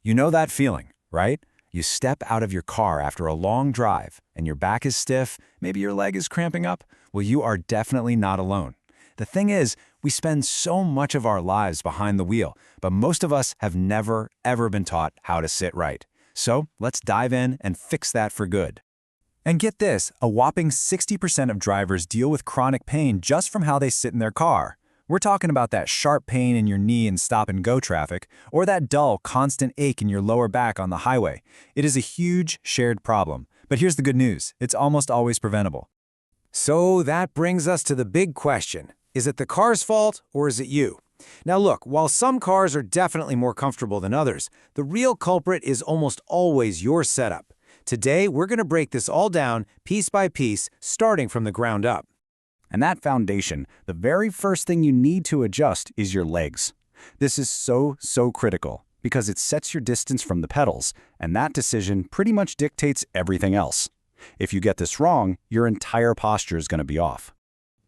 You know that feeling, right? You step out of your car after a long drive, and your back is stiff, maybe your leg is cramping up. Well, you are definitely not alone. The thing is, we spend so much of our lives behind the wheel, but most of us have never, ever been taught how to sit right. So let's dive in and fix that for good. And get this, a whopping 60% of drivers deal with chronic pain just from how they sit in their car. We're talking about that sharp pain in your knee in stop-and-go traffic, or that dull, constant ache in your lower back on the highway. It is a huge, shared problem. But here's the good news, it's almost always preventable. So that brings us to the big question. Is it the car's fault, or is it you? Now look, while some cars are definitely more comfortable than others, the real culprit is almost always your setup. Today, we're going to break this all down, piece by piece, starting from the ground up. And that foundation, the very first thing you need to adjust is your legs. This is so critical because it sets your distance from the pedals, and that decision pretty much dictates everything else. If you get this wrong, your entire posture is going to be off.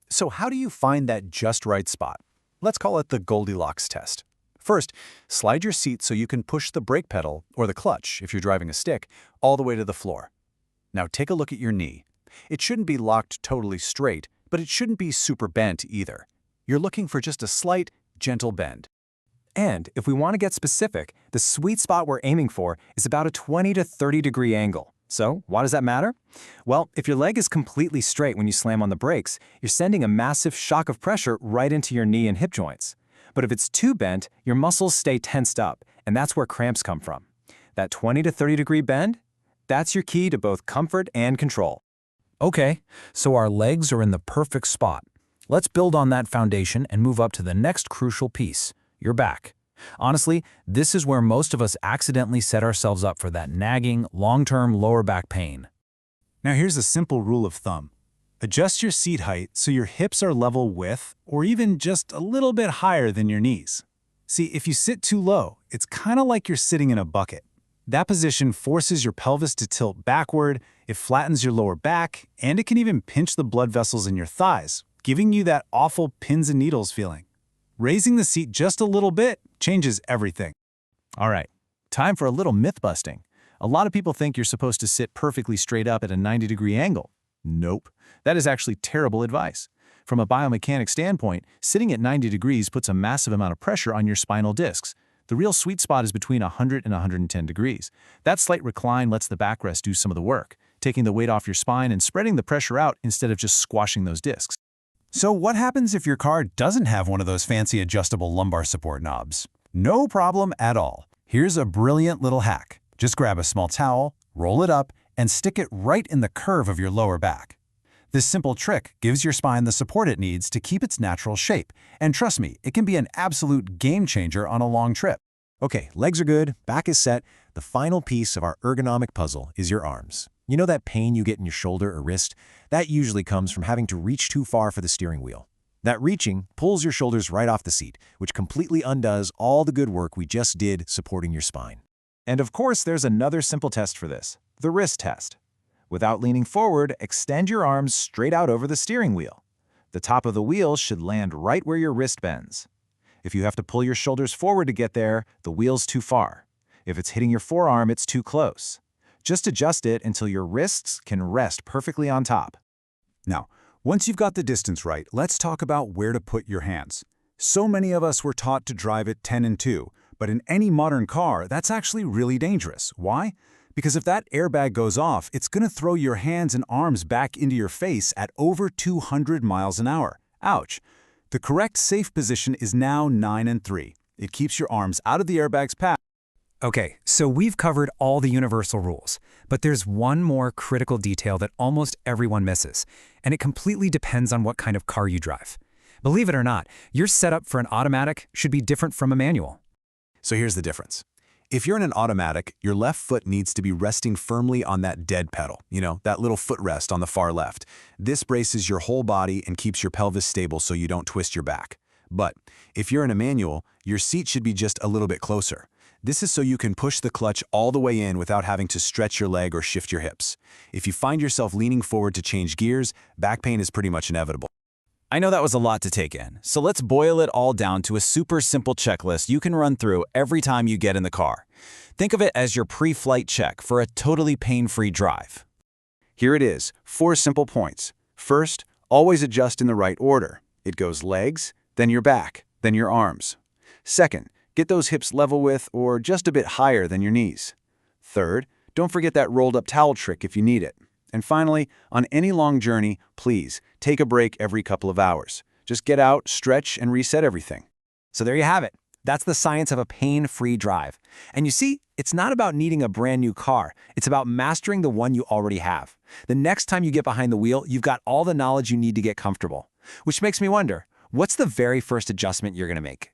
So how do you find that just right spot? Let's call it the Goldilocks test. First, slide your seat so you can push the brake pedal, or the clutch if you're driving a stick, all the way to the floor. Now take a look at your knee. It shouldn't be locked totally straight, but it shouldn't be super bent either. You're looking for just a slight, gentle bend. And if we want to get specific, the sweet spot we're aiming for is about a 20 to 30 degree angle. So why does that matter? Well, if your leg is completely straight when you slam on the brakes, you're sending a massive shock of pressure right into your knee and hip joints. But if it's too bent, your muscles stay tensed up, and that's where cramps come from. That 20 to 30 degree bend? That's your key to both comfort and control. Okay, so our legs are in the perfect spot. Let's build on that foundation and move up to the next crucial piece, your back. Honestly, this is where most of us accidentally set ourselves up for that nagging, long-term lower back pain. Now here's a simple rule of thumb. Adjust your seat height so your hips are level with, or even just a little bit higher than your knees. See, if you sit too low, it's kind of like you're sitting in a bucket. That position forces your pelvis to tilt backward, it flattens your lower back, and it can even pinch the blood vessels in your thighs, giving you that awful pins and needles feeling. Raising the seat just a little bit changes everything. All right, time for a little myth busting. A lot of people think you're supposed to sit perfectly straight up at a 90-degree angle. Nope, that is actually terrible advice. From a biomechanic standpoint, sitting at 90 degrees puts a massive amount of pressure on your spinal discs. The real sweet spot is between 100 and 110 degrees. That slight recline lets the backrest do some of the work, taking the weight off your spine and spreading the pressure out instead of just squashing those discs. So what happens if your car doesn't have one of those fancy adjustable lumbar support knobs? No problem at all. Here's a brilliant little hack. Just grab a small towel, roll it up, and stick it right in the curve of your lower back. This simple trick gives your spine the support it needs to keep its natural shape, and trust me, it can be an absolute game changer on a long trip. Okay, legs are good, back is set. The final piece of our ergonomic puzzle is your arms. You know that pain you get in your shoulder or wrist? That usually comes from having to reach too far for the steering wheel. That reaching pulls your shoulders right off the seat, which completely undoes all the good work we just did supporting your spine. And of course, there's another simple test for this, the wrist test. Without leaning forward, extend your arms straight out over the steering wheel. The top of the wheel should land right where your wrist bends. If you have to pull your shoulders forward to get there, the wheel's too far. If it's hitting your forearm, it's too close. Just adjust it until your wrists can rest perfectly on top. Now, once you've got the distance right, let's talk about where to put your hands. So many of us were taught to drive at 10 and 2, but in any modern car, that's actually really dangerous. Why? Because if that airbag goes off, it's going to throw your hands and arms back into your face at over 200 miles an hour. Ouch. The correct safe position is now 9 and 3. It keeps your arms out of the airbag's path. Okay, so we've covered all the universal rules, but there's one more critical detail that almost everyone misses, and it completely depends on what kind of car you drive. Believe it or not, your setup for an automatic should be different from a manual. So here's the difference. If you're in an automatic, your left foot needs to be resting firmly on that dead pedal, that little footrest on the far left. This braces your whole body and keeps your pelvis stable so you don't twist your back. But if you're in a manual, your seat should be just a little bit closer. This is so you can push the clutch all the way in without having to stretch your leg or shift your hips. If you find yourself leaning forward to change gears, back pain is pretty much inevitable. I know that was a lot to take in, so let's boil it all down to a super simple checklist you can run through every time you get in the car. Think of it as your pre-flight check for a totally pain-free drive. Here it is, 4 simple points. First, always adjust in the right order. It goes legs, then your back, then your arms. Second, get those hips level with or just a bit higher than your knees. Third, don't forget that rolled-up towel trick if you need it. And finally, on any long journey, please take a break every couple of hours. Just get out, stretch, and reset everything. So there you have it. That's the science of a pain-free drive. And you see, it's not about needing a brand new car. It's about mastering the one you already have. The next time you get behind the wheel, you've got all the knowledge you need to get comfortable. Which makes me wonder, what's the very first adjustment you're going to make?